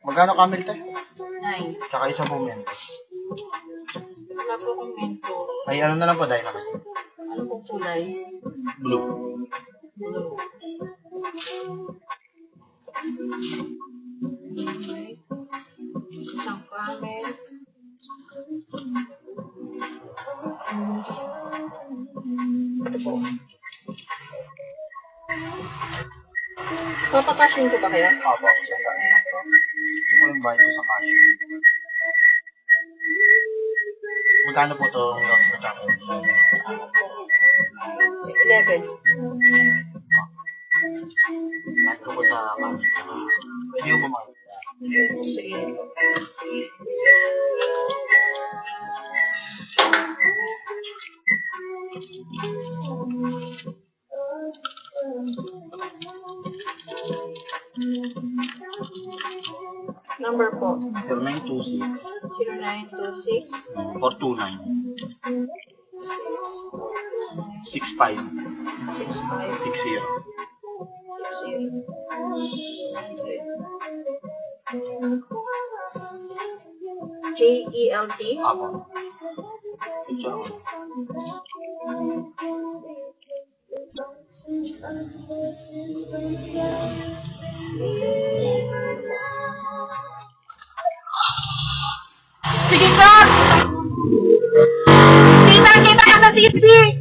Magkano camel tayo? 9. Tsaka isang po mento. Wala po akong mento. Ay, ano na lang po, dynamite. Ano po kulay? Blue. Blue. Okay. Isang camel. Ito po. Papapasyon ko ba kayo? Opo, isang daan. Ito po yung bayad ko sa cash. Magkano po itong lost na chocolate? 11. Bayad ko po sa cash. Hindi ko bumayad. Sige. Number po. 0926 0926 429 65 65 60. JELT. Apo. Picture ko. Sige ka! Kita ka sa CCTV!